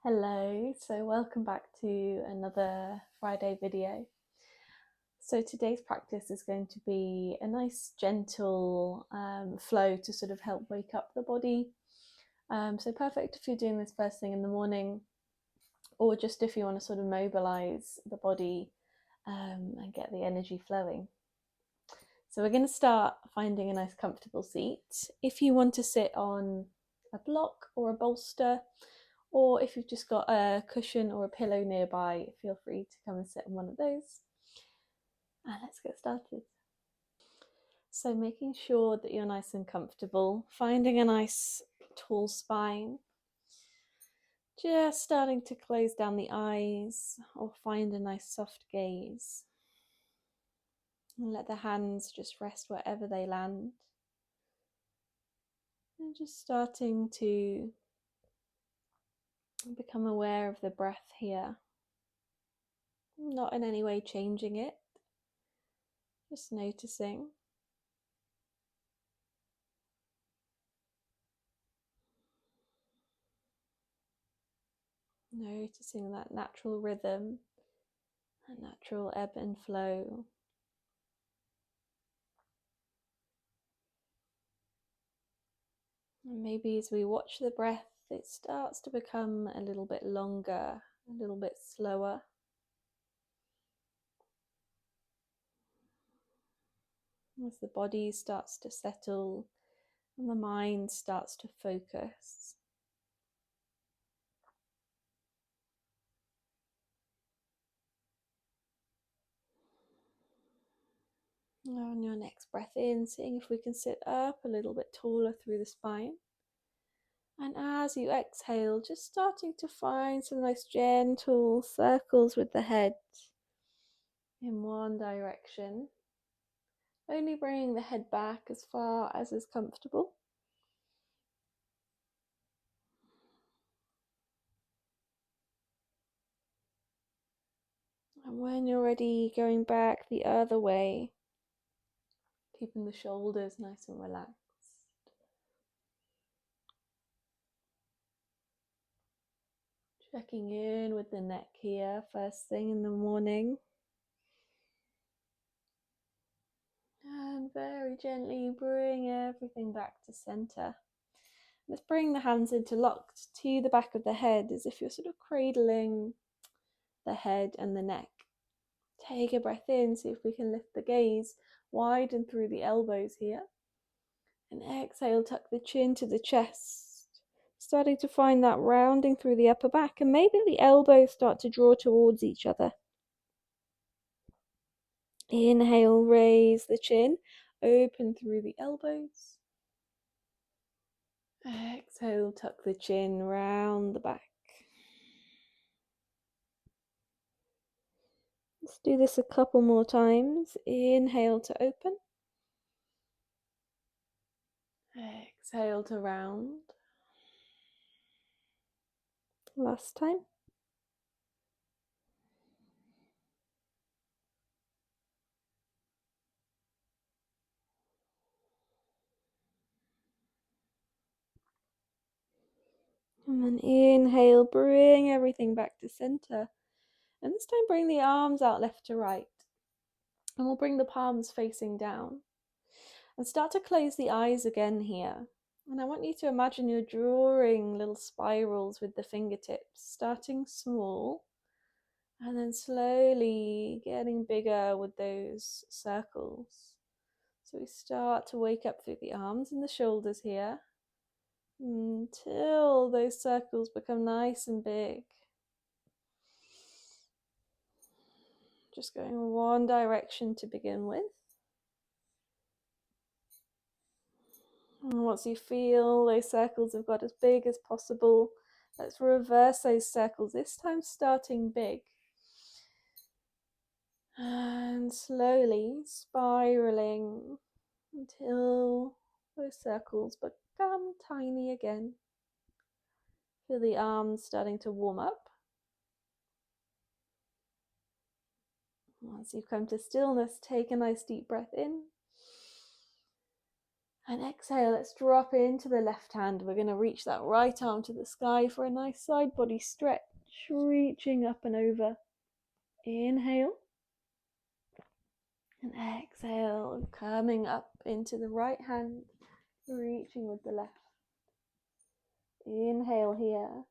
Hello, so welcome back to another Friday video. So today's practice is going to be a nice gentle flow to sort of help wake up the body. So perfect if you're doing this first thing in the morning, or just if you want to sort of mobilize the body and get the energy flowing. So we're going to start finding a nice comfortable seat. If you want to sit on a block or a bolster, or if you've just got a cushion or a pillow nearby, feel free to come and sit on one of those. And let's get started. So making sure that you're nice and comfortable, finding a nice tall spine, just starting to close down the eyes or find a nice soft gaze. And let the hands just rest wherever they land. And just starting to become aware of the breath here. Not in any way changing it, just noticing. Noticing that natural rhythm, that natural ebb and flow. And maybe as we watch the breath, it starts to become a little bit longer, a little bit slower. As the body starts to settle and the mind starts to focus. On your next breath in, seeing if we can sit up a little bit taller through the spine. And as you exhale, just starting to find some nice gentle circles with the head in one direction. Only bringing the head back as far as is comfortable. And when you're ready, going back the other way, keeping the shoulders nice and relaxed. Checking in with the neck here, first thing in the morning. And very gently bring everything back to center. Let's bring the hands interlocked to the back of the head as if you're sort of cradling the head and the neck. Take a breath in, see if we can lift the gaze, widen through the elbows here. And exhale, tuck the chin to the chest. Starting to find that rounding through the upper back, and maybe the elbows start to draw towards each other. Inhale, raise the chin, open through the elbows. Exhale, tuck the chin round the back. Let's do this a couple more times. Inhale to open. Exhale to round. Last time. And then inhale, bring everything back to center. And this time bring the arms out left to right. And we'll bring the palms facing down. And start to close the eyes again here. And I want you to imagine you're drawing little spirals with the fingertips, starting small and then slowly getting bigger with those circles. So we start to wake up through the arms and the shoulders here until those circles become nice and big. Just going one direction to begin with. And once you feel those circles have got as big as possible, let's reverse those circles, this time starting big. And slowly spiraling until those circles become tiny again. Feel the arms starting to warm up. Once you've come to stillness, take a nice deep breath in. And exhale, let's drop into the left hand. We're going to reach that right arm to the sky for a nice side body stretch, reaching up and over. Inhale. And exhale, coming up into the right hand, reaching with the left. Inhale here.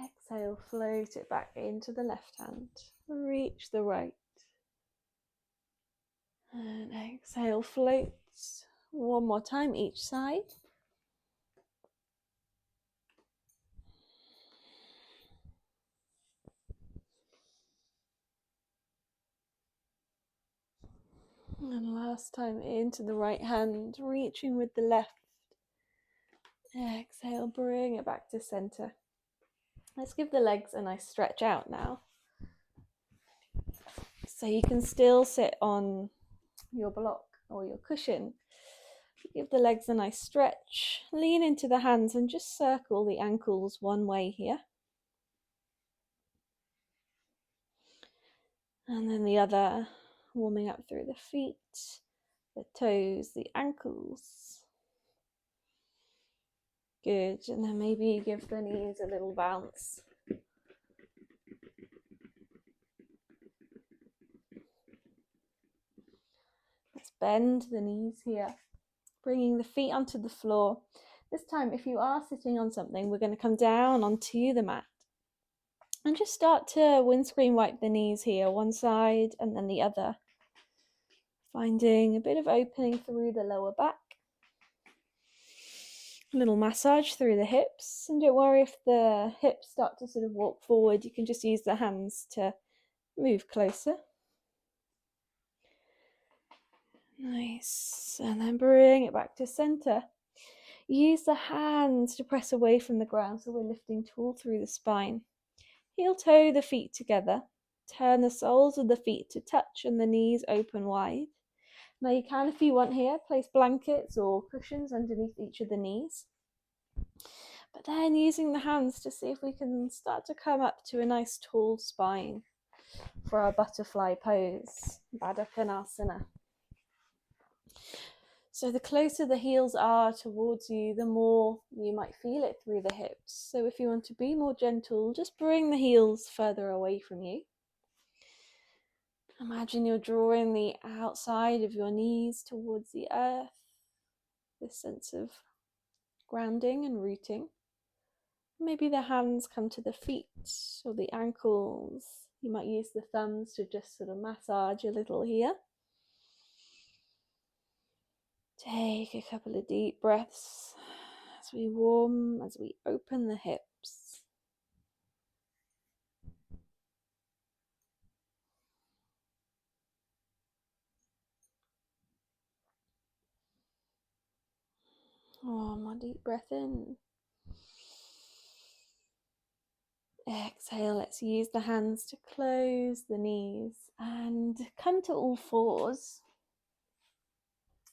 Exhale, float it back into the left hand. Reach the right. And exhale, float. One more time each side. And last time into the right hand, reaching with the left. Exhale, bring it back to center. Let's give the legs a nice stretch out now. So you can still sit on your block or your cushion. Give the legs a nice stretch. Lean into the hands and just circle the ankles one way here. And then the other, warming up through the feet, the toes, the ankles. Good, and then maybe give the knees a little bounce. Let's bend the knees here, bringing the feet onto the floor. This time, if you are sitting on something, we're going to come down onto the mat and just start to windscreen wipe the knees here, one side and then the other. Finding a bit of opening through the lower back. A little massage through the hips. And don't worry if the hips start to sort of walk forward. You can just use the hands to move closer. Nice. And then bring it back to center. Use the hands to press away from the ground so we're lifting tall through the spine. Heel toe the feet together. Turn the soles of the feet to touch and the knees open wide. Now you can, if you want here, place blankets or cushions underneath each of the knees. But then using the hands to see if we can start to come up to a nice tall spine for our butterfly pose, Baddha Konasana. So the closer the heels are towards you, the more you might feel it through the hips. So if you want to be more gentle, just bring the heels further away from you. Imagine you're drawing the outside of your knees towards the earth. This sense of grounding and rooting. Maybe the hands come to the feet or the ankles. You might use the thumbs to just sort of massage a little here. Take a couple of deep breaths as we warm, as we open the hips. One more deep breath in. Exhale, let's use the hands to close the knees and come to all fours.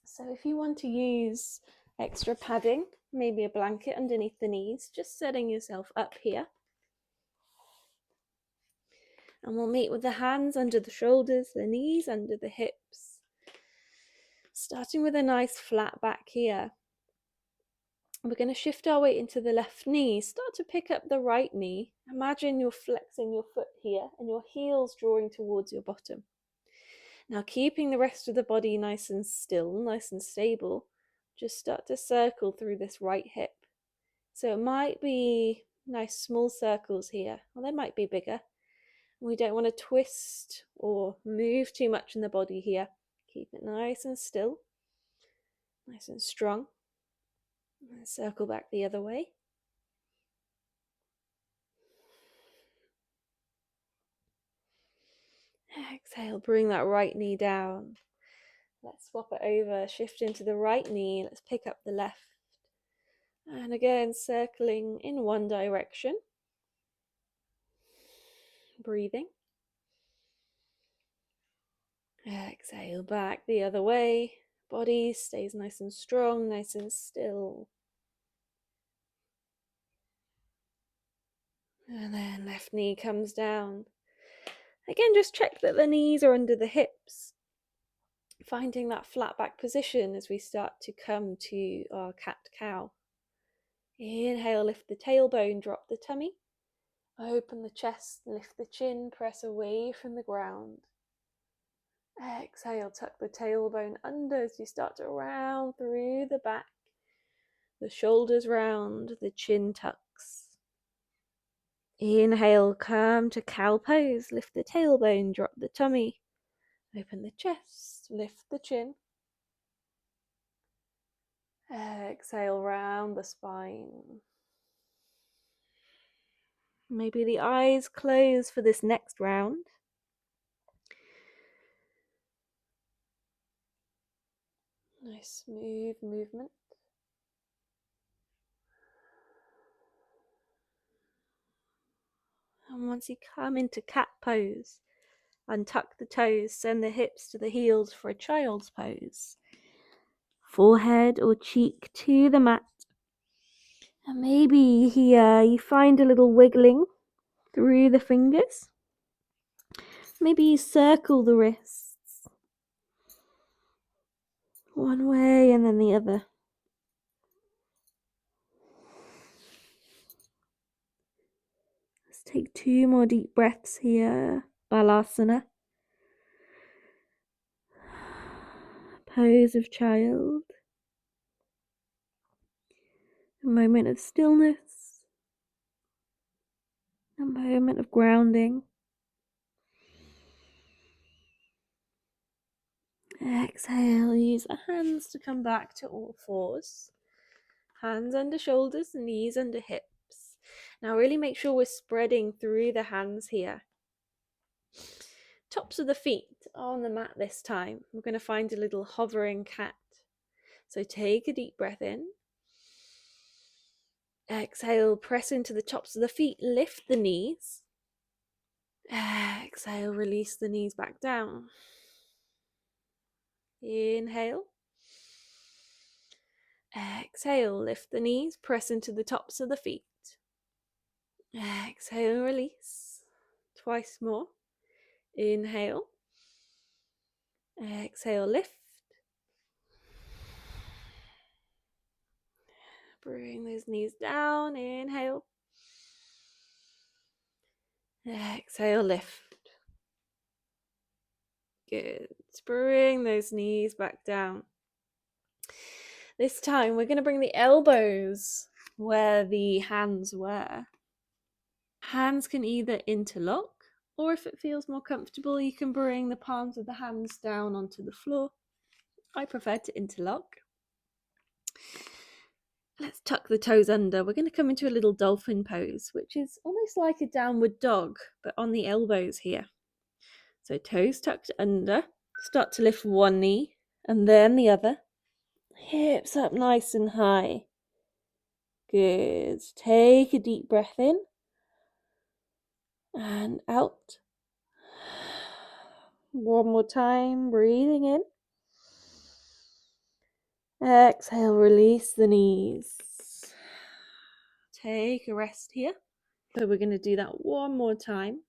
So if you want to use extra padding, maybe a blanket underneath the knees, just setting yourself up here. And we'll meet with the hands under the shoulders, the knees under the hips. Starting with a nice flat back here. We're going to shift our weight into the left knee. Start to pick up the right knee. Imagine you're flexing your foot here and your heels drawing towards your bottom. Now keeping the rest of the body nice and still, nice and stable, just start to circle through this right hip. So it might be nice small circles here, or they might be bigger. We don't want to twist or move too much in the body here. Keep it nice and still, nice and strong. And circle back the other way. Exhale, bring that right knee down. Let's swap it over, shift into the right knee. Let's pick up the left. And again, circling in one direction. Breathing. Exhale, back the other way. Body stays nice and strong, nice and still. And then left knee comes down. Again, just check that the knees are under the hips. Finding that flat back position as we start to come to our cat-cow. Inhale, lift the tailbone, drop the tummy. Open the chest, lift the chin, press away from the ground. Exhale, tuck the tailbone under as you start to round through the back. The shoulders round, the chin tucks. Inhale, come to cow pose. Lift the tailbone, drop the tummy. Open the chest, lift the chin. Exhale, round the spine. Maybe the eyes close for this next round. Nice smooth movement. And once you come into cat pose, untuck the toes, send the hips to the heels for a child's pose. Forehead or cheek to the mat. And maybe here you find a little wiggling through the fingers. Maybe you circle the wrists. One way and then the other. Let's take 2 more deep breaths here. Balasana. Pose of child. A moment of stillness. A moment of grounding. Exhale, use the hands to come back to all fours. Hands under shoulders, knees under hips. Now really make sure we're spreading through the hands here. Tops of the feet are on the mat this time. We're going to find a little hovering cat. So take a deep breath in. Exhale, press into the tops of the feet, lift the knees. Exhale, release the knees back down. Inhale. Exhale, lift the knees, press into the tops of the feet. Exhale, release. Twice more. Inhale. Exhale, lift. Bring those knees down. Inhale. Exhale, lift. Good. Bring those knees back down. This time we're going to bring the elbows where the hands were. Hands can either interlock, or if it feels more comfortable, you can bring the palms of the hands down onto the floor. I prefer to interlock. Let's tuck the toes under. We're going to come into a little dolphin pose, which is almost like a downward dog, but on the elbows here. So toes tucked under. Start to lift one knee and then the other. Hips up nice and high. Good. Take a deep breath in and out. One more time, breathing in. Exhale, release the knees. Take a rest here. So we're going to do that one more time.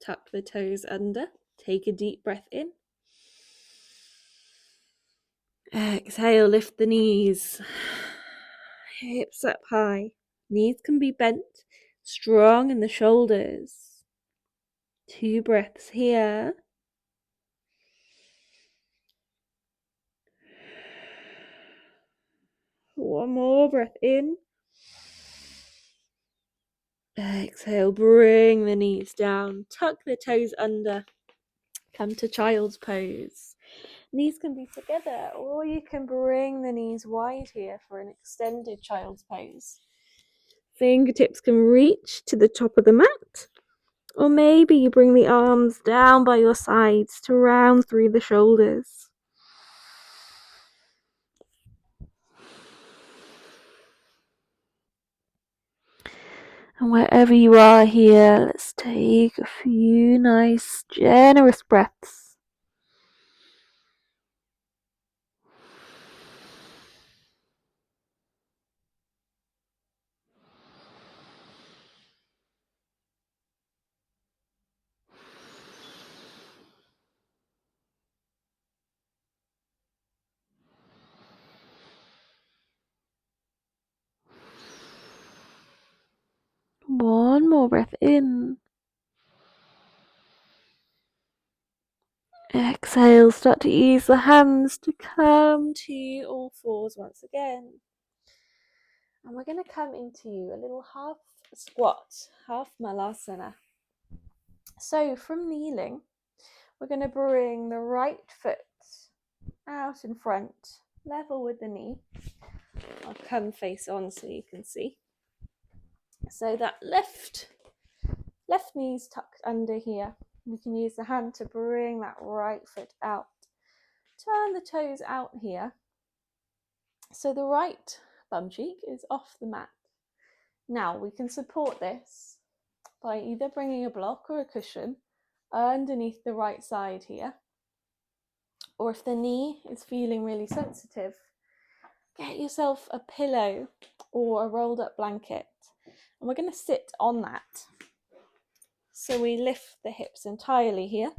Tuck the toes under. Take a deep breath in. Exhale, lift the knees. Hips up high. Knees can be bent. Strong in the shoulders. 2 breaths here. One more breath in. Exhale, bring the knees down. Tuck the toes under. Come to child's pose. Knees can be together, or you can bring the knees wide here for an extended child's pose. Fingertips can reach to the top of the mat, or maybe you bring the arms down by your sides to round through the shoulders. And wherever you are here, let's take a few nice, generous breaths. One more breath in. Exhale, start to ease the hands to come to all fours once again. And we're going to come into a little half squat, half malasana. So from kneeling, we're going to bring the right foot out in front, level with the knee. I'll come face on so you can see. So that left knee's tucked under here. We can use the hand to bring that right foot out. Turn the toes out here. So the right bum cheek is off the mat. Now we can support this by either bringing a block or a cushion underneath the right side here. Or if the knee is feeling really sensitive, get yourself a pillow or a rolled up blanket. And we're going to sit on that. So we lift the hips entirely here.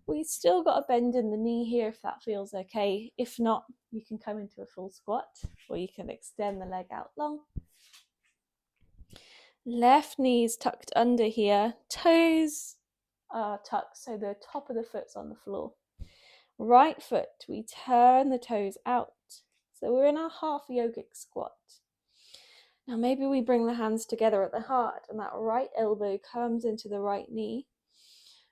We've still got a bend in the knee here if that feels okay. If not, you can come into a full squat or you can extend the leg out long. Left knee is tucked under here. Toes are tucked so the top of the foot's on the floor. Right foot, we turn the toes out. So we're in our half yogic squat. Now maybe we bring the hands together at the heart and that right elbow comes into the right knee.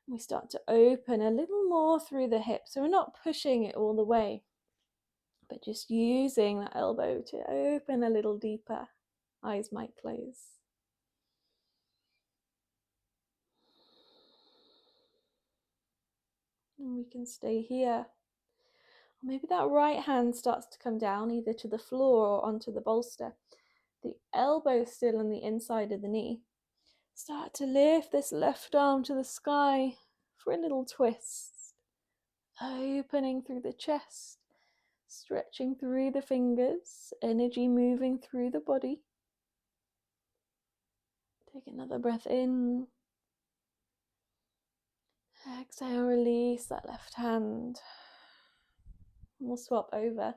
We start to open a little more through the hip. So we're not pushing it all the way, but just using that elbow to open a little deeper. Eyes might close. And we can stay here. Or maybe that right hand starts to come down either to the floor or onto the bolster. The elbow still on the inside of the knee. Start to lift this left arm to the sky for a little twist. Opening through the chest, stretching through the fingers, energy moving through the body. Take another breath in. Exhale, release that left hand. We'll swap over.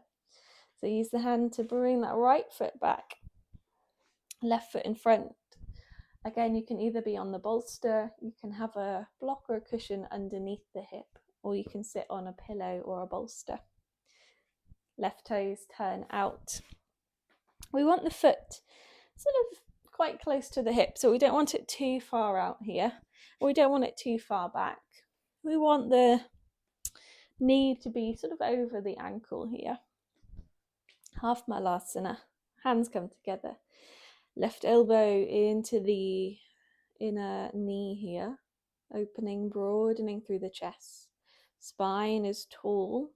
So use the hand to bring that right foot back. Left foot in front. Again, you can either be on the bolster, you can have a block or a cushion underneath the hip, or you can sit on a pillow or a bolster. Left toes turn out. We want the foot sort of quite close to the hip, so we don't want it too far out here. We don't want it too far back. We want the knee to be sort of over the ankle here. Half malasana. Hands come together. Left elbow into the inner knee here. Opening, broadening through the chest. Spine is tall.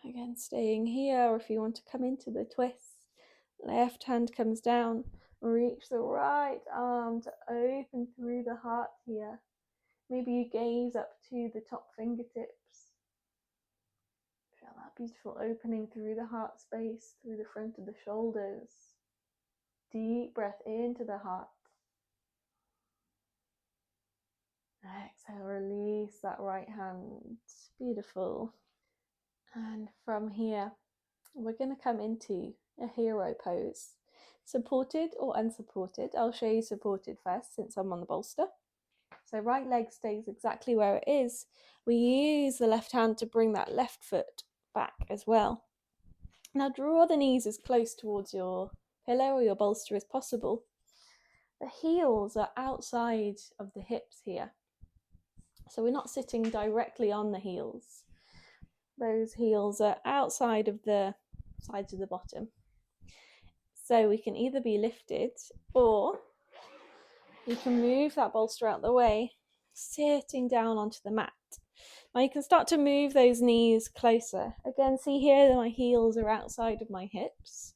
Again, staying here, or if you want to come into the twist, left hand comes down. Reach the right arm to open through the heart here. Maybe you gaze up to the top fingertips. Feel that beautiful opening through the heart space, through the front of the shoulders. Deep breath into the heart. Exhale, release that right hand. Beautiful. And from here, we're going to come into a hero pose. Supported or unsupported. I'll show you supported first since I'm on the bolster. So right leg stays exactly where it is. We use the left hand to bring that left foot back as well. Now draw the knees as close towards your pillow or your bolster as possible. The heels are outside of the hips here. So we're not sitting directly on the heels. Those heels are outside of the sides of the bottom. So we can either be lifted or you can move that bolster out the way, sitting down onto the mat. Now you can start to move those knees closer. Again, see here that my heels are outside of my hips.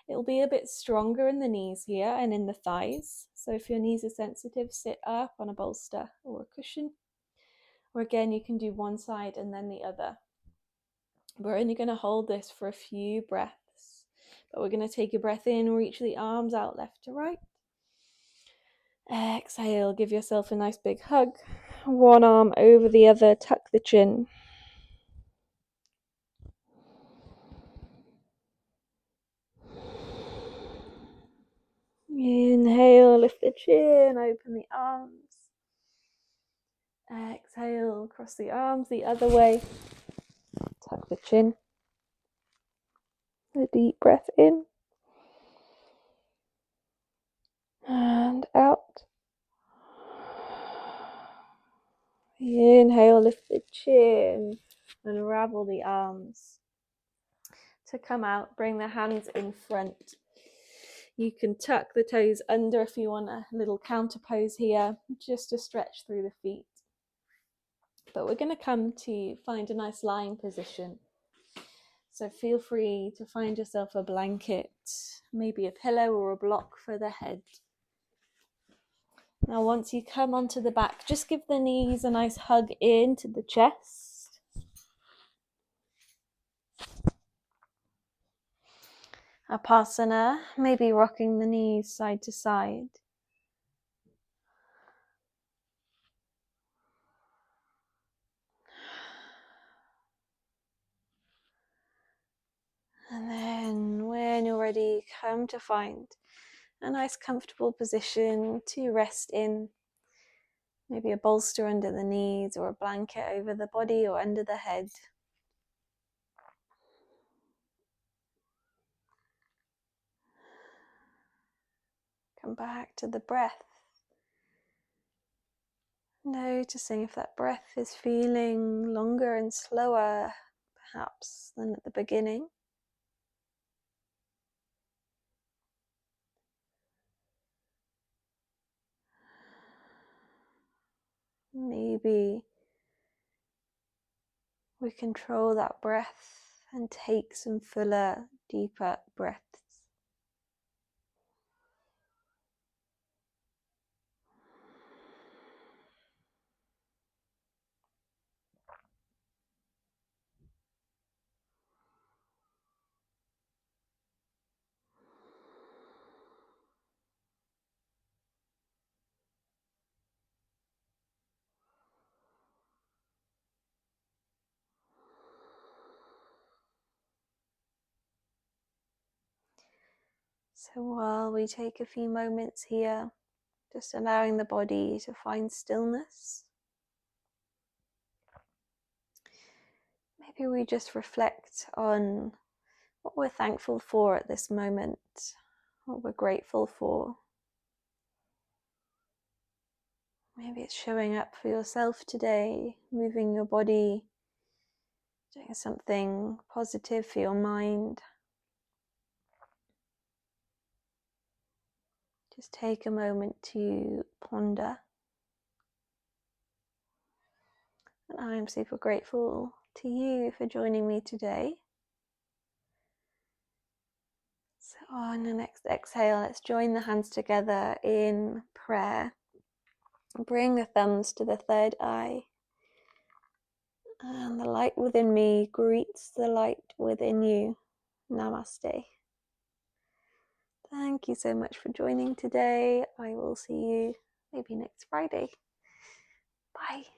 It'll be a bit stronger in the knees here and in the thighs. So if your knees are sensitive, sit up on a bolster or a cushion. Or again, you can do one side and then the other. We're only going to hold this for a few breaths. But we're going to take a breath in, reach the arms out left to right. Exhale, give yourself a nice big hug. One arm over the other, tuck the chin. chin, open the arms. Exhale, cross the arms the other way. Tuck the chin. A deep breath in. And out. Inhale, lift the chin. Unravel the arms. To come out, bring the hands in front. You can tuck the toes under if you want a little counter pose here, just to stretch through the feet. But we're going to come to find a nice lying position. So feel free to find yourself a blanket, maybe a pillow or a block for the head. Now once you come onto the back, just give the knees a nice hug into the chest. Upasana, maybe rocking the knees side to side. And then when you're ready, come to find a nice comfortable position to rest in. Maybe a bolster under the knees or a blanket over the body or under the head. Come back to the breath. Noticing if that breath is feeling longer and slower, perhaps, than at the beginning. Maybe we control that breath and take some fuller, deeper breaths. So while we take a few moments here, just allowing the body to find stillness, maybe we just reflect on what we're thankful for at this moment, what we're grateful for. Maybe it's showing up for yourself today, moving your body, doing something positive for your mind. Just take a moment to ponder. And I'm super grateful to you for joining me today. So on the next exhale, let's join the hands together in prayer. Bring the thumbs to the third eye. And the light within me greets the light within you. Namaste. Thank you so much for joining today. I will see you maybe next Friday. Bye.